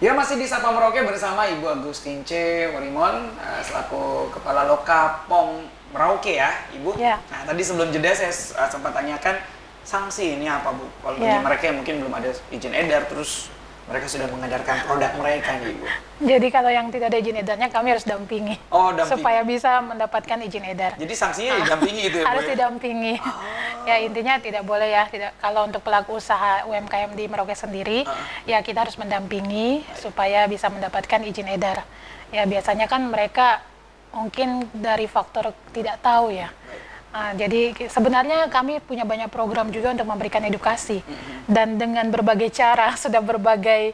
Ya, masih di Sapa Merauke bersama Ibu Agustince Warimon selaku Kepala Lokapom Merauke ya, Ibu. Ya. Nah, tadi sebelum jeda saya sempat tanyakan sanksi ini apa, Bu? Kalau bagi Ya. mereka yang mungkin belum ada izin edar, terus mereka sudah mengedarkan produk mereka nih, Ibu. Jadi kalau yang tidak ada izin edarnya kami harus dampingi, Oh, dampingi. supaya bisa mendapatkan izin edar. Jadi sanksinya didampingi itu ya, Bu? Harus Ya? didampingi. Ya intinya tidak boleh ya, tidak. Kalau untuk pelaku usaha UMKM di Merauke sendiri, ya kita harus mendampingi supaya bisa mendapatkan izin edar. Ya biasanya kan mereka mungkin dari faktor tidak tahu ya. Jadi sebenarnya kami punya banyak program juga untuk memberikan edukasi, dan dengan berbagai cara sudah berbagai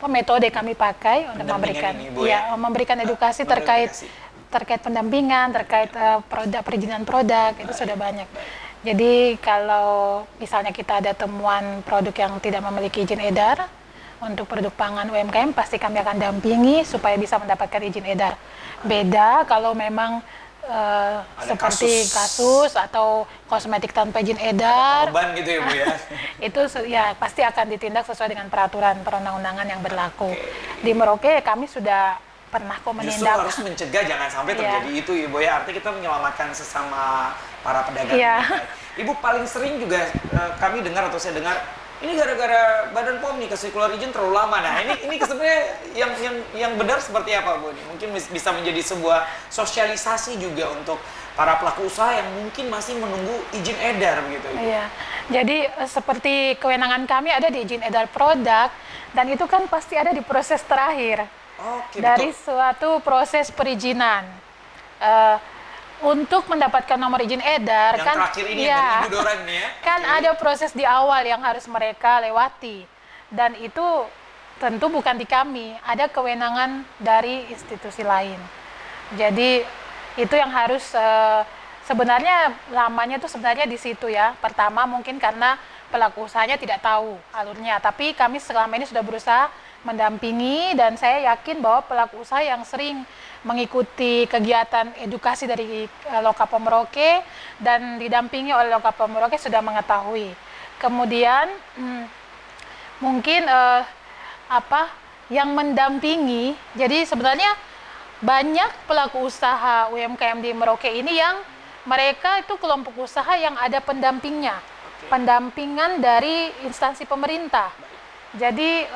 metode kami pakai untuk memberikan ini, Bu, ya? memberikan edukasi terkait pendampingan, terkait produk, perizinan produk, itu sudah banyak. Jadi kalau misalnya kita ada temuan produk yang tidak memiliki izin edar untuk produk pangan UMKM, pasti kami akan dampingi supaya bisa mendapatkan izin edar. Beda kalau memang seperti kasus atau kosmetik tanpa izin edar, korban gitu ya, Bu ya? itu ya pasti akan ditindak sesuai dengan peraturan perundang-undangan yang berlaku. Di Merauke kami sudah pernah kok Justru menindak. harus mencegah jangan sampai terjadi itu, Ibu ya. Artinya kita menyelamatkan sesama para pedagang. Ibu, paling sering juga kami dengar atau saya dengar, ini gara-gara Badan POM nih kasih keluar izin terlalu lama. Nah, ini sebenarnya yang benar seperti apa, Bu? Mungkin bisa menjadi sebuah sosialisasi juga untuk para pelaku usaha yang mungkin masih menunggu izin edar begitu. Iya. Jadi seperti kewenangan kami ada di izin edar produk, dan itu kan pasti ada di proses terakhir. Oke, dari betul. suatu proses perizinan. Untuk mendapatkan nomor izin edar Yang kan terakhir ini dari Ibu Dora ini ya. kan ada proses di awal yang harus mereka lewati, dan itu tentu bukan di kami, ada kewenangan dari institusi lain. Jadi itu yang harus sebenarnya lamanya itu sebenarnya di situ ya. Pertama mungkin karena pelaku usahanya tidak tahu alurnya, tapi kami selama ini sudah berusaha mendampingi, dan saya yakin bahwa pelaku usaha yang sering mengikuti kegiatan edukasi dari Lokapom Merauke dan didampingi oleh Lokapom Merauke sudah mengetahui. Kemudian mungkin yang mendampingi, jadi sebenarnya banyak pelaku usaha UMKM di Merauke ini yang mereka itu kelompok usaha yang ada pendampingnya, pendampingan dari instansi pemerintah. Jadi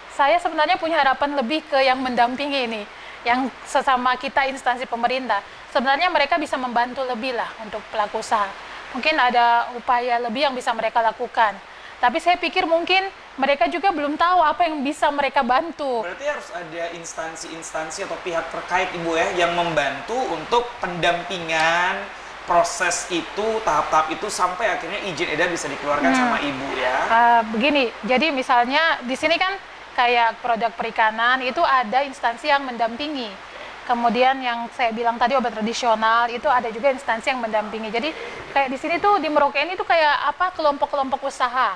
saya sebenarnya punya harapan lebih ke yang mendampingi ini, yang sesama kita instansi pemerintah. Sebenarnya mereka bisa membantu lebih lah untuk pelaku usaha. Mungkin ada upaya lebih yang bisa mereka lakukan. Tapi saya pikir mungkin mereka juga belum tahu apa yang bisa mereka bantu. Berarti harus ada instansi-instansi atau pihak terkait, Ibu ya, yang membantu untuk pendampingan proses itu, tahap-tahap itu sampai akhirnya izin edar bisa dikeluarkan sama Ibu ya. Begini, jadi misalnya di sini kan kayak produk perikanan itu ada instansi yang mendampingi. Kemudian yang saya bilang tadi obat tradisional itu ada juga instansi yang mendampingi. Jadi kayak di sini tuh di Merauke ini tuh kayak kelompok-kelompok usaha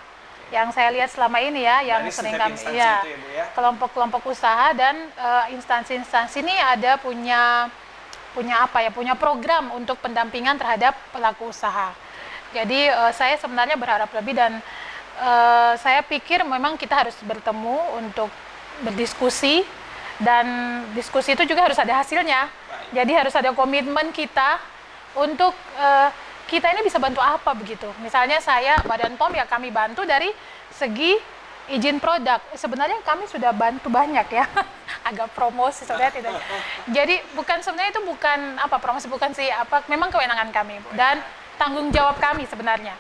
yang saya lihat selama ini ya, yang Dari sering setiap kami instansi itu ya, Bu ya? kelompok-kelompok usaha, dan instansi-instansi ini ada punya program untuk pendampingan terhadap pelaku usaha. Jadi saya sebenarnya berharap lebih, dan saya pikir memang kita harus bertemu untuk berdiskusi, dan diskusi itu juga harus ada hasilnya. Jadi harus ada komitmen kita untuk kita ini bisa bantu apa begitu. Misalnya saya Badan POM ya kami bantu dari segi izin produk. Sebenarnya kami sudah bantu banyak ya. Agak promosi sebenarnya tidak. Jadi sebenarnya itu bukan promosi, bukan sih memang kewenangan kami dan tanggung jawab kami sebenarnya.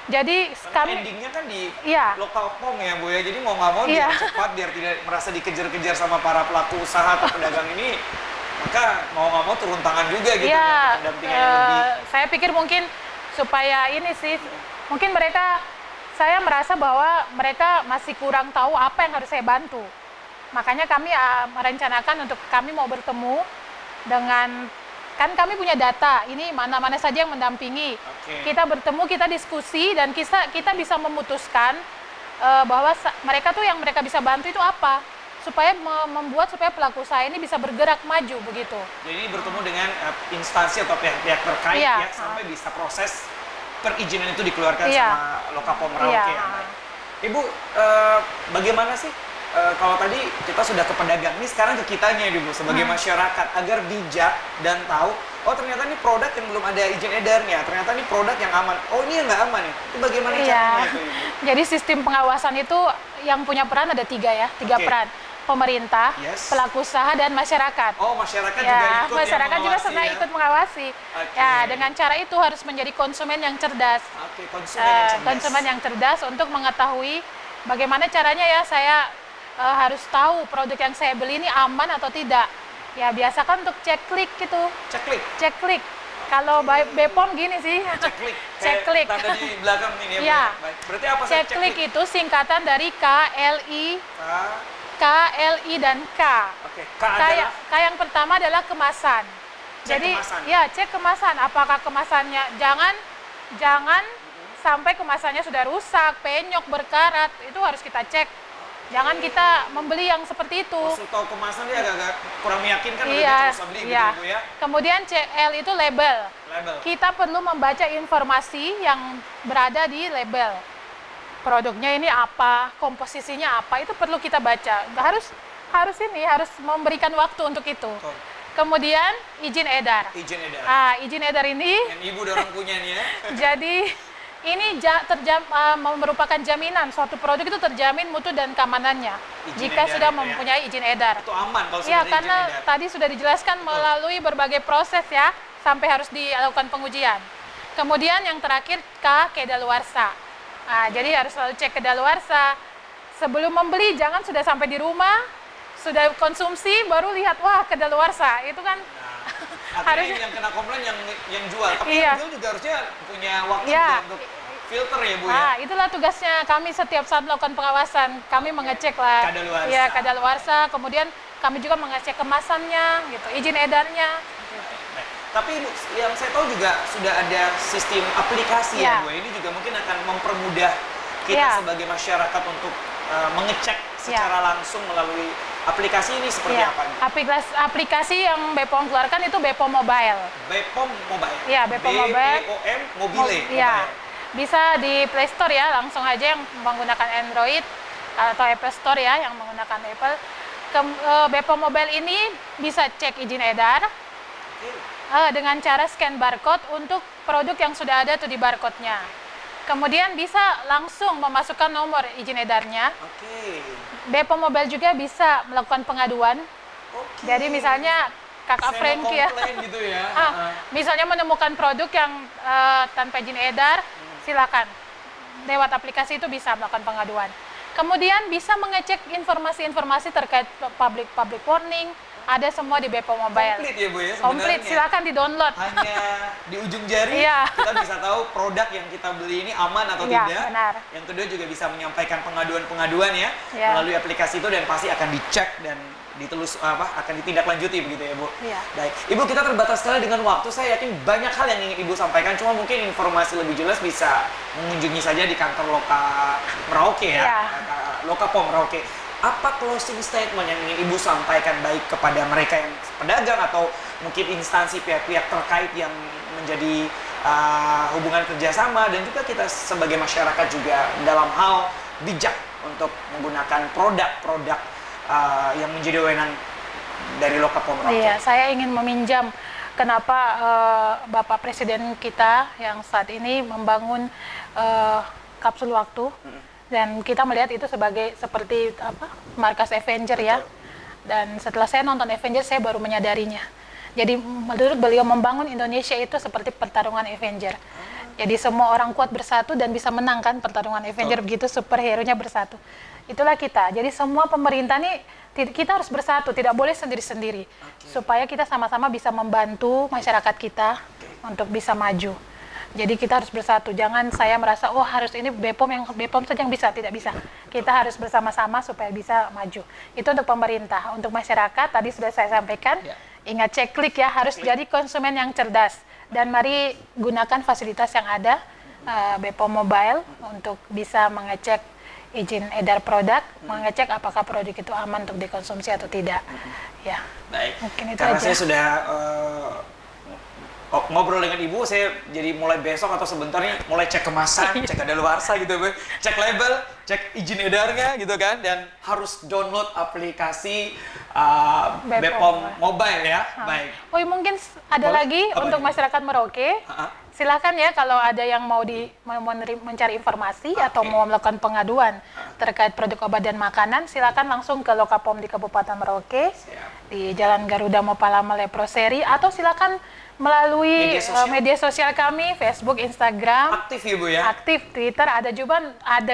Jadi kami endingnya kan di lokal POM ya, Bu ya. Jadi mau nggak mau biar cepat, biar tidak merasa dikejar-kejar sama para pelaku usaha atau pedagang ini, maka mau nggak mau turun tangan juga gitu ya, pendampingan yang lebih. Saya pikir mungkin supaya ini sih, mungkin saya merasa bahwa mereka masih kurang tahu apa yang harus saya bantu. Makanya kami merencanakan untuk kami mau bertemu dengan, kan kami punya data, ini mana-mana saja yang mendampingi. Kita bertemu, kita diskusi, dan kita bisa memutuskan bahwa mereka tuh yang mereka bisa bantu itu apa, supaya supaya pelaku usaha ini bisa bergerak maju begitu. Jadi bertemu dengan instansi atau pihak-pihak terkait ya, sampai bisa proses perizinan itu dikeluarkan sama Lokapom Merauke. Ibu, bagaimana sih kalau tadi kita sudah ke pedagang, ini sekarang ke kitanya Ibu sebagai masyarakat agar bijak dan tahu, oh ternyata ini produk yang belum ada izin edarnya, ternyata ini produk yang aman, oh ini yang nggak aman ya. Itu bagaimana caranya itu Ibu? Jadi sistem pengawasan itu yang punya peran ada tiga peran. Pemerintah, pelaku usaha, dan masyarakat. Oh, masyarakat juga ikut masyarakat juga ya? ikut mengawasi. Ya, dengan cara itu harus menjadi konsumen yang cerdas. Konsumen yang cerdas untuk mengetahui bagaimana caranya ya saya harus tahu produk yang saya beli ini aman atau tidak. Ya, biasa kan untuk cek klik gitu. Cek klik. Kalau BPOM gini sih. Cek klik. Tanda di belakang ini ya. Berarti apa sih cek klik? Itu singkatan dari KLI dan K. Oke. K yang pertama adalah kemasan. Jadi ya cek kemasan, apakah kemasannya jangan sampai kemasannya sudah rusak, penyok, berkarat, itu harus kita cek. Jangan kita membeli yang seperti itu. Maksud tahu kemasan dia agak kurang meyakinkan, lebih terus beli gitu ya. Kemudian L itu label. Kita perlu membaca informasi yang berada di label. Produknya ini apa, komposisinya apa, itu perlu kita baca. Harus memberikan waktu untuk itu. Kemudian izin edar. Izin edar ini yang Ibu dorong punya nih ya. Jadi ini merupakan jaminan suatu produk itu terjamin mutu dan keamanannya jika sudah mempunyai izin edar. Itu aman kalau sudah karena izin edar. Tadi sudah dijelaskan melalui berbagai proses ya, sampai harus dilakukan pengujian. Kemudian yang terakhir kedaluarsa. Jadi harus selalu cek kedaluarsa. Sebelum membeli jangan sudah sampai di rumah, sudah konsumsi baru lihat wah kedaluarsa. Itu kan harusnya yang kena komplain yang jual. Tapi yang jual juga harusnya punya waktu untuk filter ya Bu ya. Itulah tugasnya kami setiap saat melakukan pengawasan. Kami mengecek lah kadaluarsa, kemudian kami juga mengecek kemasannya gitu, izin edarnya. Tapi yang saya tahu juga sudah ada sistem aplikasi ya Bu. Ini juga mungkin akan mempermudah kita sebagai masyarakat untuk mengecek secara langsung melalui aplikasi ini seperti apa? Aplikasi yang BPOM keluarkan itu BPOM Mobile. BPOM Mobile? Iya, BPOM Mobile. BPOM Mobile? Iya. Bisa di Play Store ya, langsung aja yang menggunakan Android atau Apple Store ya, yang menggunakan Apple. BPOM Mobile ini bisa cek izin edar. Dengan cara scan barcode untuk produk yang sudah ada tuh di barcode-nya. Kemudian bisa langsung memasukkan nomor izin edarnya. BPOM Mobile juga bisa melakukan pengaduan. Jadi misalnya Kakak Franky ya, gitu ya. Misalnya menemukan produk yang tanpa izin edar, silakan. Lewat aplikasi itu bisa melakukan pengaduan. Kemudian bisa mengecek informasi-informasi terkait public warning. Ada semua di BPOM Mobile. Komplit ya Bu ya sebenarnya. Komplit, silakan di-download. Hanya di ujung jari kita bisa tahu produk yang kita beli ini aman atau tidak. Benar. Yang kedua juga bisa menyampaikan pengaduan-pengaduan ya melalui aplikasi itu dan pasti akan dicek dan akan ditindaklanjuti begitu ya Bu. Baik, Ibu kita terbatas sekali dengan waktu. Saya yakin banyak hal yang ingin Ibu sampaikan, cuma mungkin informasi lebih jelas bisa mengunjungi saja di kantor Loka Merauke ya. Loka POM Merauke. Apa closing statement yang ingin Ibu sampaikan baik kepada mereka yang pedagang atau mungkin instansi pihak-pihak terkait yang menjadi hubungan kerjasama dan juga kita sebagai masyarakat juga dalam hal bijak untuk menggunakan produk-produk yang menjadi wewenang dari Loka POM Merauke? Iya, saya ingin meminjam kenapa Bapak Presiden kita yang saat ini membangun kapsul waktu. Dan kita melihat itu seperti markas Avenger ya. Dan setelah saya nonton Avenger, saya baru menyadarinya. Jadi menurut beliau membangun Indonesia itu seperti pertarungan Avenger. Jadi semua orang kuat bersatu dan bisa menangkan pertarungan Avenger begitu superhero-nya bersatu. Itulah kita. Jadi semua pemerintah nih kita harus bersatu, tidak boleh sendiri-sendiri. Supaya kita sama-sama bisa membantu masyarakat kita untuk bisa maju. Jadi kita harus bersatu, jangan saya merasa harus ini BPOM saja yang bisa, tidak bisa. Kita harus bersama-sama supaya bisa maju. Itu untuk pemerintah, untuk masyarakat tadi sudah saya sampaikan. Ingat cek klik ya, harus jadi konsumen yang cerdas. Dan mari gunakan fasilitas yang ada BPOM Mobile untuk bisa mengecek izin edar produk, mengecek apakah produk itu aman untuk dikonsumsi atau tidak. Ya. Baik. Mungkin itu karena aja. Saya sudah ngobrol dengan Ibu, saya jadi mulai besok atau sebentar nih mulai cek kemasan, cek kadaluarsa gitu, Bu. Cek label, cek izin edarnya gitu kan, dan harus download aplikasi Bepom Mobile ya. Baik. Oh, mungkin ada Boleh? lagi Apa untuk ini? masyarakat Merauke. Silakan ya kalau ada yang mau mencari informasi atau mau melakukan pengaduan terkait produk obat dan makanan, silakan langsung ke Lokapom di Kabupaten Merauke. Siap. Di Jalan Garuda Mopalama Leproseri, atau silakan melalui media sosial kami, Facebook, Instagram. Aktif ya, Bu ya? Aktif, Twitter, ada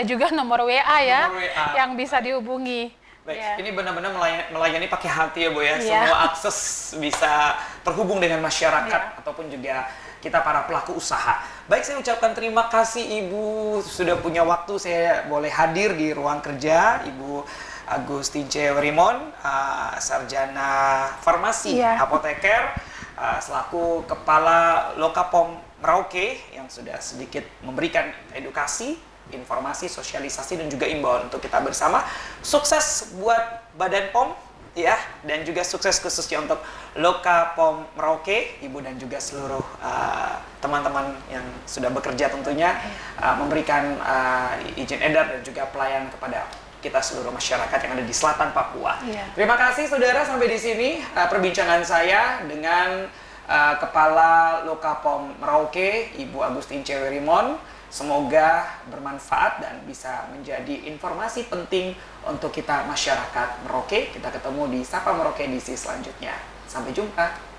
juga nomor WA ya, Nomor WA. yang bisa dihubungi. Baik, Ya. ini benar-benar melayani pakai hati ya, Bu ya. Iya. Semua akses bisa terhubung dengan masyarakat ataupun juga kita para pelaku usaha. Baik, saya ucapkan terima kasih Ibu sudah punya waktu saya boleh hadir di ruang kerja. Ibu Agustin C. Werimon, sarjana farmasi, apoteker, selaku Kepala Lokapom Merauke yang sudah sedikit memberikan edukasi, informasi, sosialisasi, dan juga imbauan untuk kita bersama. Sukses buat Badan POM, ya, dan juga sukses khususnya untuk Lokapom Merauke, Ibu dan juga seluruh teman-teman yang sudah bekerja tentunya memberikan izin edar dan juga pelayanan kepada kita seluruh masyarakat yang ada di selatan Papua. Terima kasih saudara, sampai di sini perbincangan saya dengan Kepala Lokapom Merauke, Ibu Agustin C. Werimon. Semoga bermanfaat dan bisa menjadi informasi penting untuk kita masyarakat Merauke. Kita ketemu di Sapa Merauke edisi selanjutnya. Sampai jumpa.